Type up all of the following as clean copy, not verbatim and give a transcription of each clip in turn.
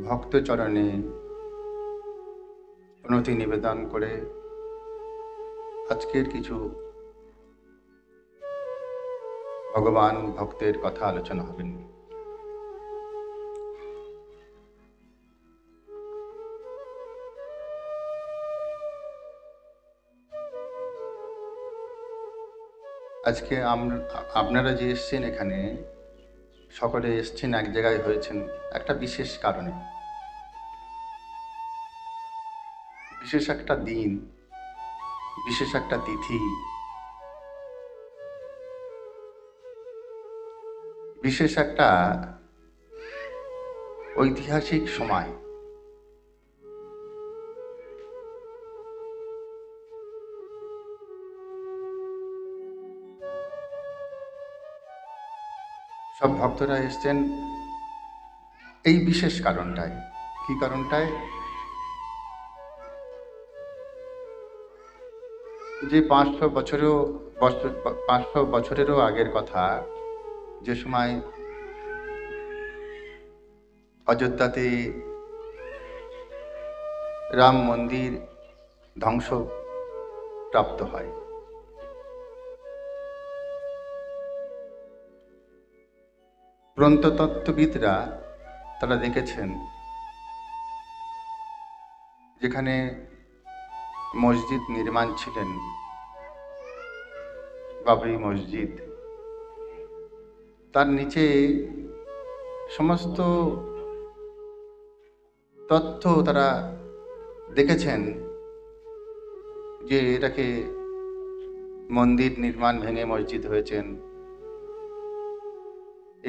ভক্তচরণে প্রণতি নিবেদন করে আজকের কিছু ভগবান ভক্তের কথা আলোচনা হবেন। আজকে আপনারা যে এসছেন এখানে সকলে এসছেন এক জায়গায় হয়েছেন একটা বিশেষ কারণে, বিশেষ একটা দিন, বিশেষ একটা তিথি, বিশেষ একটা ঐতিহাসিক সময়। সব ভক্তরা এসছেন এই বিশেষ কারণটায়। কি কারণটায়? যে 500 বছরেরও আগের কথা, যে সময় অযোধ্যাতে রাম মন্দির ধ্বংসপ্রাপ্ত হয়। প্রত্নতত্ত্ববিদরা তারা দেখেছেন যেখানে মসজিদ নির্মাণ ছিলেন, বাবরি মসজিদ, তার নিচে সমস্ত তথ্য তারা দেখেছেন যে এটাকে মন্দির নির্মাণ ভেঙে মসজিদ হয়েছেন,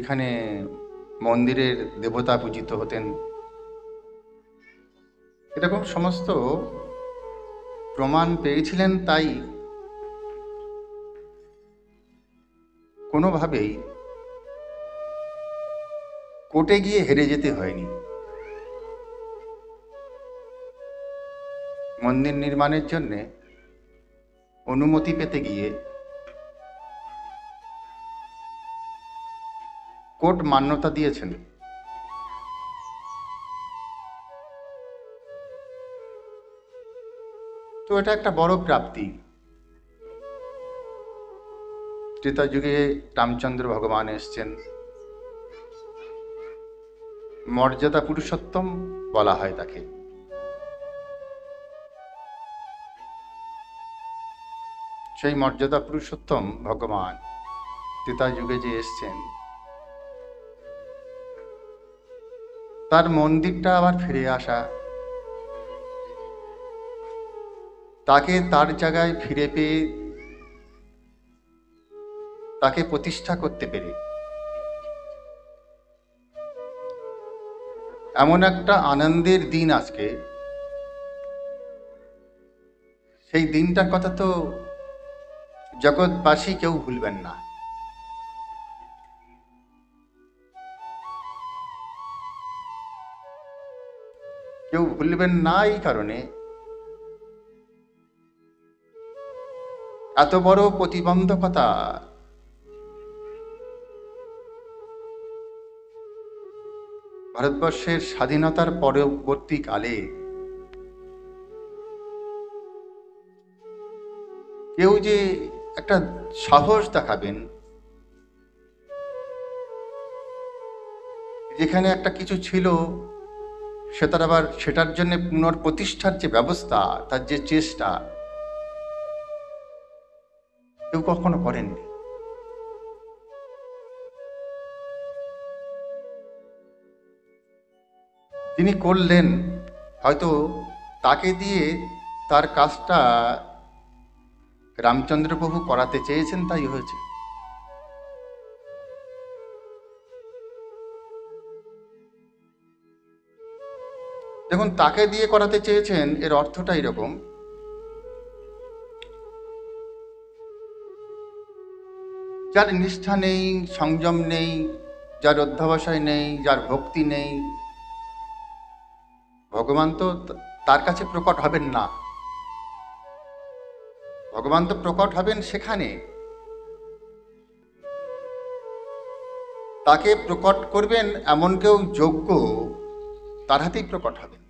এখানে মন্দিরের দেবতা পূজিত হতেন, এরকম সমস্ত প্রমাণ পেয়েছিলেন। তাই কোনোভাবেই কোর্টে গিয়ে হেরে যেতে হয়নি। মন্দির নির্মাণের জন্যে অনুমতি পেতে গিয়ে কোর্ট মান্যতা দিয়েছেন। তো এটা একটা বড় প্রাপ্তি। ত্রেতা যুগে রামচন্দ্র ভগবান এসছেন, মর্যাদা পুরুষোত্তম বলা হয় তাকে। সেই মর্যাদা পুরুষোত্তম ভগবান ত্রেতা যুগে যে এসছেন, তার মন্দিরটা আবার ফিরে আসা, তাকে তার জায়গায় ফিরে পেয়ে তাকে প্রতিষ্ঠা করতে পেরে এমন একটা আনন্দের দিন আজকে। সেই দিনটার কথা তো জগৎবাসী কেউ ভুলবেন না। কেউ ভুলবেন না এই কারণে, এত বড় প্রতিবন্ধকতা ভারতবর্ষের স্বাধীনতার পরবর্তীকালে কেউ যে একটা সাহস দেখাবেন, যেখানে একটা কিছু ছিল সেটার জন্য পুনর্প্রতিষ্ঠার যে ব্যবস্থা, তার যে চেষ্টা, কেউ কখনো করেননি। তিনি করলেন, হয়তো তাকে দিয়ে তার কাজটা রামচন্দ্র প্রভু করাতে চেয়েছেন, তাই হয়েছে। দেখুন, তাকে দিয়ে করাতে চেয়েছেন এর অর্থটা এরকম, যার নিষ্ঠা নেই, সংযম নেই, যার অধ্যবসায় নেই, যার ভক্তি নেই, ভগবান তো তার কাছে প্রকট হবেন না। ভগবান তো প্রকট হবেন সেখানে, তাকে প্রকট করবেন এমন কেউ যোগ্য তার হাতেই প্রকট হবেন।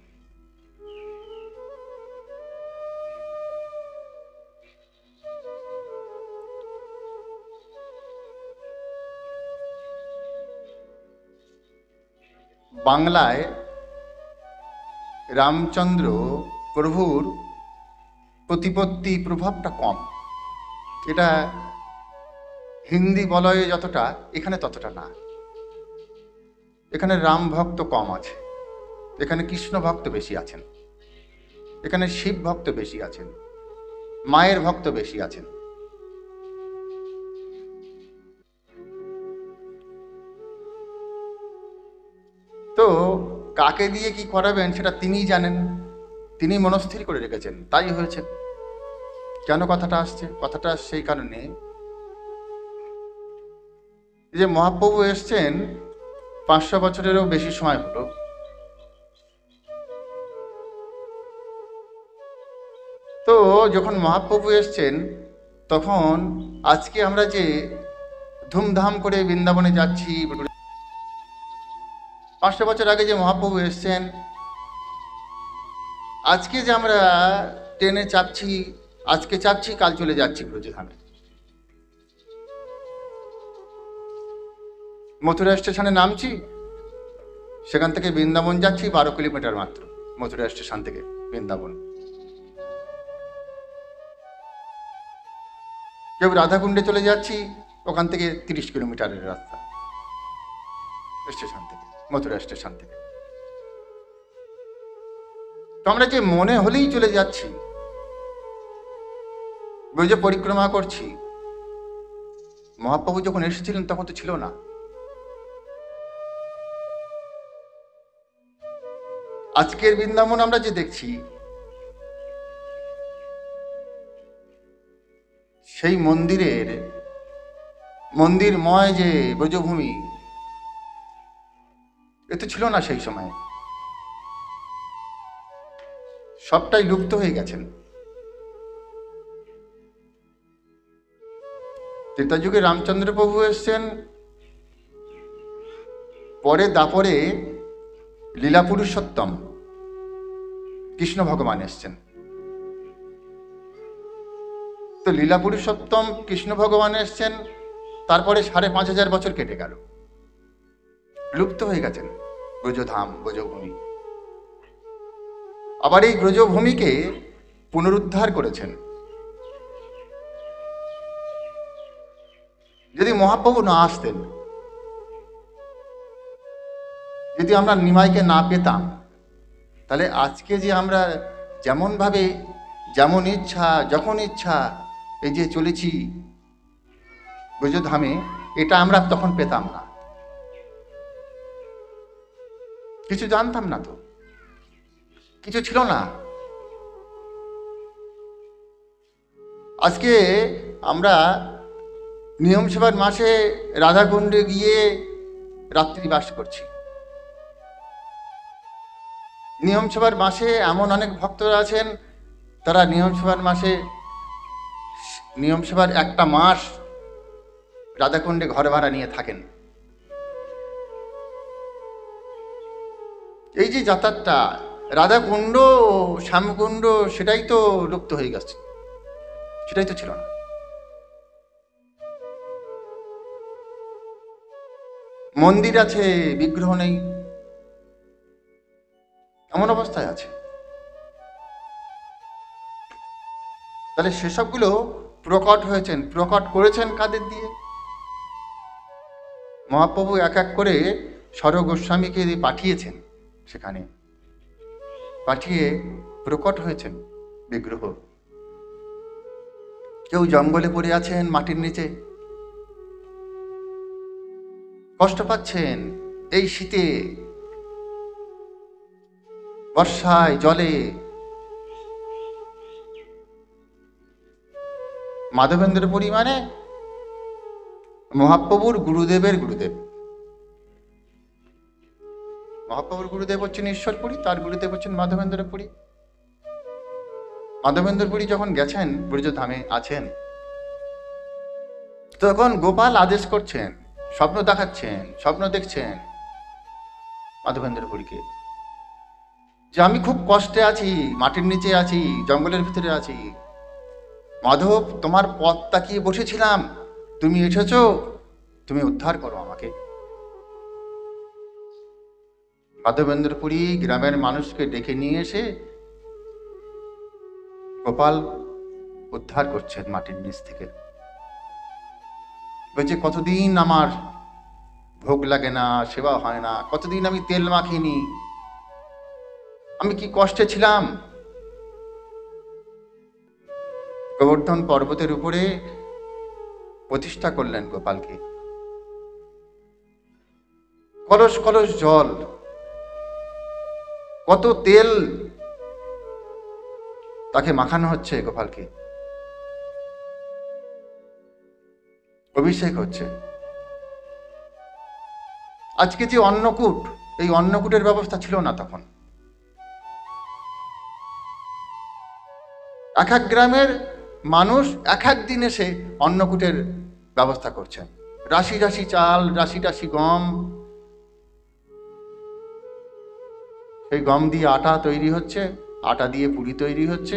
বাংলায় রামচন্দ্র প্রভুর প্রতিপত্তি প্রভাবটা কম। এটা হিন্দি বলয়ে যতটা, এখানে ততটা না। এখানে রাম ভক্ত কম আছে, এখানে কৃষ্ণ ভক্ত বেশি আছেন, এখানে শিব ভক্ত বেশি আছেন, মায়ের ভক্ত বেশি আছেন। তো কাকে দিয়ে কি করাবেন সেটা তিনিই জানেন, তিনি মনস্থির করে রেখেছেন, তাই হয়েছে। কেন কথাটা আসছে? কথাটা আসছে এই কারণে যে মহাপ্রভু এসছেন 500 বছরেরও বেশি সময় হলো। তো যখন মহাপ্রভু এসছেন তখন আজকে আমরা যে ধুমধাম করে বৃন্দাবনে যাচ্ছি, 500 বছর আগে যে মহাপ্রভু এসছেন, আজকে যে আমরা ট্রেনে চাপছি, আজকে চাপছি কাল চলে যাচ্ছি ব্রজধামে। মথুরা স্টেশনে নামছি, সেখান থেকে বৃন্দাবন যাচ্ছি 12 কিলোমিটার মাত্র, মথুরা স্টেশন থেকে বৃন্দাবন। কেউ রাধাকুণ্ডে চলে যাচ্ছি, ওখান থেকে 30 কিলোমিটারের রাস্তা স্টেশন থেকে, মথুরা স্টেশন থেকে। তো আমরা যে মনে হলেই চলে যাচ্ছি, ব্রজ পরিক্রমা করছি, মহাপ্রভু যখন এসেছিলেন তখন তো ছিল না। আজকের বৃন্দাবন আমরা যে দেখছি, সেই মন্দিরময় যে ব্রজভূমি, এ তো ছিল না সেই সময়, সবটাই লুপ্ত হয়ে গেছেন। ত্রেতা যুগে রামচন্দ্র প্রভু এসছেন, পরে দাপরে লীলা পুরুষোত্তম কৃষ্ণ ভগবান এসছেন। তো লীলা পুরুষোত্তম কৃষ্ণ ভগবান এসছেন, তারপরে 5,500 বছর কেটে গেল, লুপ্ত হয়ে গেছেন ব্রজধাম, ব্রজভূমি। আবার এই ব্রজভূমিকে পুনরুদ্ধার করেছেন। যদি মহাপ্রভু না আসতেন, যদি আমরা নিমাইকে না পেতাম, তাহলে আজকে যে আমরা যেমনভাবে যেমন ইচ্ছা যখন ইচ্ছা এই যে চলেছি ব্রজধামে, এটা আমরা তখন পেতাম না, কিছু জানতাম না, তো কিছু ছিল না। আজকে আমরা নিয়ম সেবার মাসে রাধাকুণ্ডে গিয়ে রাত্রি বাস করছি। নিয়ম সেবার মাসে এমন অনেক ভক্তরা আছেন, তারা নিয়ম সেবার একটা মাস রাধাকুণ্ডে ঘর ভাড়া নিয়ে থাকেন। এই যে যাতায়াতটা, রাধাকুণ্ড শ্যামকুণ্ড, সেটাই তো লুপ্ত হয়ে গেছে, সেটাই তো ছিল না। মন্দির আছে, বিগ্রহ নেই, এমন অবস্থায় আছে। তাহলে সেসবগুলো প্রকট হয়েছেন, প্রকট করেছেন কাদের দিয়ে? মহাপ্রভু এক এক করে স্বর গোস্বামীকে পাঠিয়েছেন, সেখানে পাঠিয়ে প্রকট হয়েছেন বিগ্রহ। কেউ জঙ্গলে পড়ে আছেন মাটির নিচে, কষ্ট পাচ্ছেন এই শীতে, বর্ষায়, জলে। মাধবেন্দ্রপুরী মানে মহাপ্রভুর গুরুদেবের গুরুদেব। মহাপ্রভুর গুরুদেব হচ্ছেন ঈশ্বরপুরী, তার গুরুদেব হচ্ছেন মাধবেন্দ্রপুরী। মাধবেন্দ্রপুরী যখন গেছেন, ব্রজধামে আছেন, তখন গোপাল আদেশ করছেন, স্বপ্ন দেখাচ্ছেন, স্বপ্ন দেখছেন মাধবেন্দ্রপুরীকে যে আমি খুব কষ্টে আছি, মাটির নিচে আছি, জঙ্গলের ভিতরে আছি, মাধব তোমার পথ তাকিয়ে বসেছিলাম, তুমি এসেছো, তুমি উদ্ধার করো আমাকে। মাধবেন্দ্রপুরী গ্রামের মানুষকে ডেকে নিয়ে এসে গোপাল উদ্ধার করছেন মাটির নিচ থেকে। বলছে কতদিন আমার ভোগ লাগে না, সেবা হয় না, কতদিন আমি তেল মাখিনি, আমি কি কষ্টে ছিলাম। গোবর্ধন পর্বতের উপরে প্রতিষ্ঠা করলেন গোপালকে। কলস কলস জল, কত তেল তাকে মাখানো হচ্ছে, গোপালকে অভিষেক হচ্ছে। আজকে যে অন্নকূট, এই অন্নকূটের ব্যবস্থা ছিল না তখন। এক এক গ্রামের মানুষ এক এক দিন এসে অন্নকূটের ব্যবস্থা করছেন। রাশি রাশি চাল, রাশি রাশি গম, সেই গম দিয়ে আটা তৈরি হচ্ছে, আটা দিয়ে পুরি তৈরি হচ্ছে,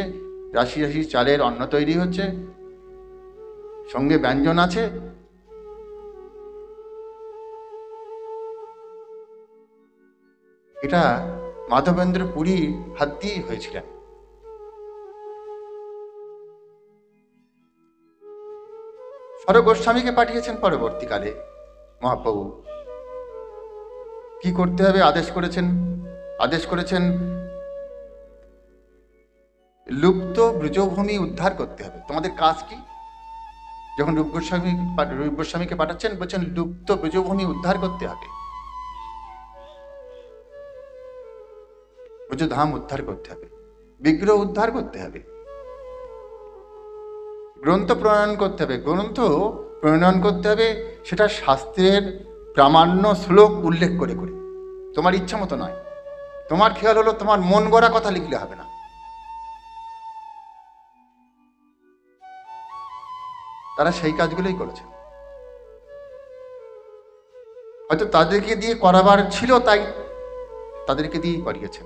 রাশি রাশি চালের অন্ন তৈরি হচ্ছে, সঙ্গে ব্যঞ্জন আছে। এটা মাধবেন্দ্র পুরী হাত দিয়েই হয়েছিলেন। স্বর গোস্বামীকে পাঠিয়েছেন পরবর্তীকালে মহাপ্রভু। কি করতে হবে আদেশ করেছেন লুপ্ত ব্রজভূমি উদ্ধার করতে হবে। তোমাদের কাজ কি? যখন রূপ গোস্বামীকে পাঠাচ্ছেন, বলছেন লুপ্ত ব্রজভূমি উদ্ধার করতে হবে, ব্রজধাম উদ্ধার করতে হবে, বিগ্রহ উদ্ধার করতে হবে, গ্রন্থ প্রণয়ন করতে হবে। গ্রন্থ প্রণয়ন করতে হবে সেটা শাস্ত্রের প্রামাণ্য শ্লোক উল্লেখ করে করে, তোমার ইচ্ছা মতো নয়। তোমার খেয়াল হলো তোমার মন গড়া কথা লিখলে হবে না। তারা সেই কাজগুলোই করেছেন। হয়তো তাদেরকে দিয়ে করাবার ছিল, তাই তাদেরকে দিয়েই করিয়েছেন।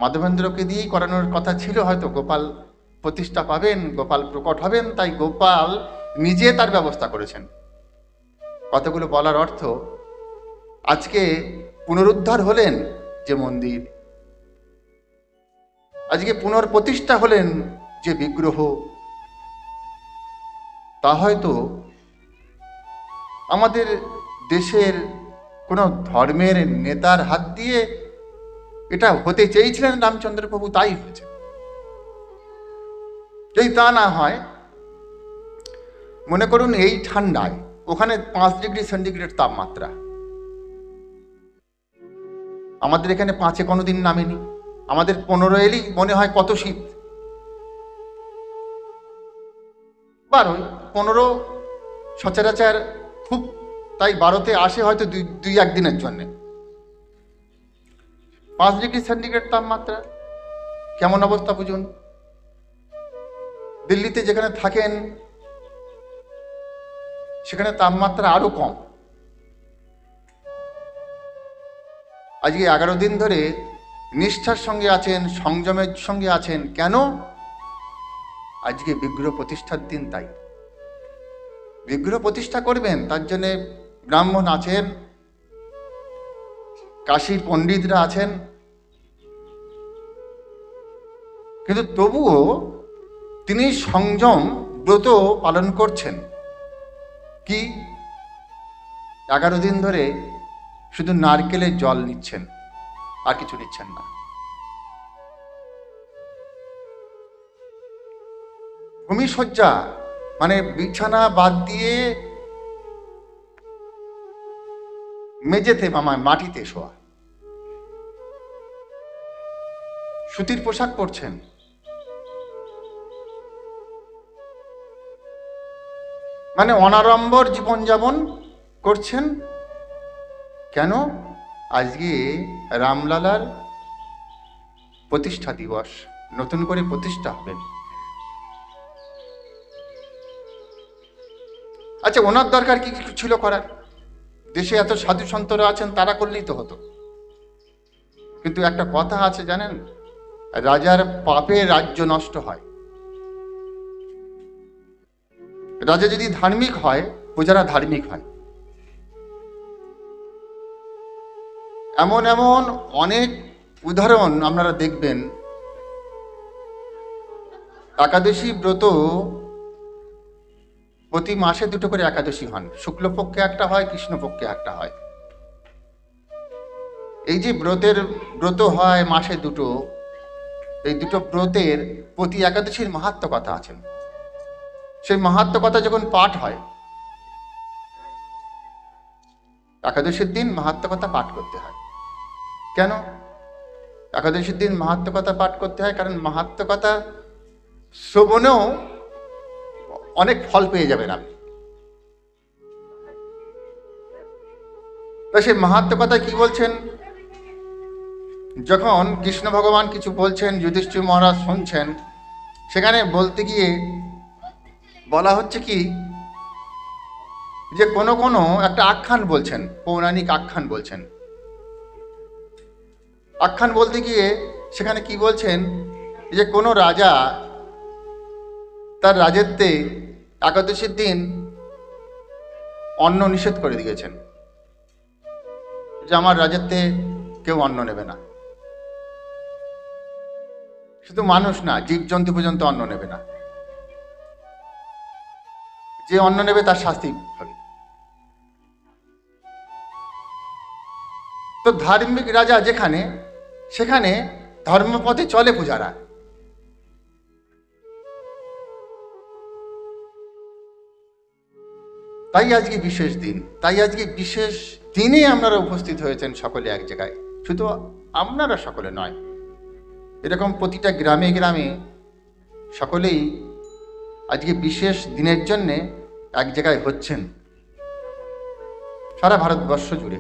মাধবেন্দ্রকে দিয়েই করানোর কথা ছিল, হয়তো গোপাল প্রতিষ্ঠা পাবেন, গোপাল প্রকট হবেন, তাই গোপাল নিজে তার ব্যবস্থা করেছেন। কতগুলো বলার অর্থ, আজকে পুনরুদ্ধার হলেন যে মন্দির, আজকে পুনর্প্রতিষ্ঠা হলেন যে বিগ্রহ, তা হয়তো আমাদের দেশের কোনো ধর্মের নেতার হাত দিয়ে এটা হতে চেয়েছিলেন রামচন্দ্র প্রভু, তাই হয়েছে। যদি তা না হয়, মনে করুন এই ঠান্ডায় ওখানে 5 ডিগ্রি সেন্টিগ্রেড তাপমাত্রা, আমাদের এখানে 5-এ কোনোদিন নামেনি, আমাদের 15 এলেই মনে হয় কত শীত। 12, 15 সচরাচর খুব, তাই 12তে আসে হয়তো দুই একদিনের জন্যে। 5 ডিগ্রি সেন্টিগ্রেড তাপমাত্রা, কেমন অবস্থা বুঝুন। দিল্লিতে যেখানে থাকেন সেখানে তাপমাত্রা আরো কম। আজকে 11 দিন ধরে নিষ্ঠার সঙ্গে আছেন, সংযমের সঙ্গে আছেন। কেন? আজকে বিগ্রহ প্রতিষ্ঠার দিন, তাই বিগ্রহ প্রতিষ্ঠা করবেন। তার জন্যে ব্রাহ্মণ আছেন, কাশীর পণ্ডিতরা আছেন, কিন্তু তবুও তিনি সংযম ব্রত পালন করছেন। কি? 11 দিন ধরে শুধু নারকেলের জল নিচ্ছেন, আর কিছু নিচ্ছেন না। ভূমিশয্যা মানে বিছানা বাদ দিয়ে মেঝেতে মাটিতে শোয়া, সুতির পোশাক পরছেন। মানে অনাড়ম্বর জীবনযাপন করছেন। কেন? আজকে রামলালার প্রতিষ্ঠা দিবস, নতুন করে প্রতিষ্ঠা হবেন। আচ্ছা, ওনার দরকার কি কিছু ছিল করার? দেশে এত সাধু সন্তরা আছেন, তারা করলেই তো হতো। কিন্তু একটা কথা আছে জানেন, রাজার পাপে রাজ্য নষ্ট হয়। রাজা যদি ধার্মিক হয়, প্রজারা ধার্মিক হয়। এমন এমন অনেক উদাহরণ আপনারা দেখবেন। একাদশী ব্রত প্রতি মাসে দুটো করে একাদশী হন, শুক্লপক্ষে একটা হয়, কৃষ্ণপক্ষে একটা হয়। এই যে ব্রত হয় মাসে দুটো, এই দুটো ব্রতের প্রতি একাদশীর মাহাত্ম্য কথা আছেন। সেই মাহাত্ম্য কথা যখন পাঠ হয়, একাদশীর দিন মাহাত্ম্য কথা পাঠ করতে হয়। কেন একাদশীর দিন মাহাত্ম্য কথা পাঠ করতে হয়? কারণ মাহাত্ম্য কথা শ্রবণেও অনেক ফল পেয়ে যাবেন আপনি। তাই সেই মাহাত্ম্য কথা কি বলছেন? যখন কৃষ্ণ ভগবান কিছু বলছেন, যুধিষ্ঠির মহারাজ শুনছেন, সেখানে বলতে গিয়ে বলা হচ্ছে কি, যে কোনো একটা আখ্যান বলছেন, পৌরাণিক আখ্যান বলছেন। আখ্যান বলতে গিয়ে সেখানে কি বলছেন, যে কোনো রাজা তার রাজত্বে একাদশীর দিন অন্ন নিষেধ করে দিয়েছেন, যে আমার রাজত্বে কেউ অন্ন নেবে না। শুধু মানুষ না, জীবজন্তু পর্যন্ত অন্ন নেবে না। যে অন্ন নেবে তার শাস্তি হবে। তো ধার্মিক রাজা যেখানে, সেখানে ধর্মপথে চলে পূজারা। তাই আজকে বিশেষ দিন, তাই আজকে বিশেষ দিনে আপনারা উপস্থিত হয়েছেন সকলে এক জায়গায়। শুধু আপনারা সকলে নয়, এরকম প্রতিটা গ্রামে গ্রামে সকলেই আজকে বিশেষ দিনের জন্যে এক জায়গায় হচ্ছেন, সারা ভারতবর্ষ জুড়ে।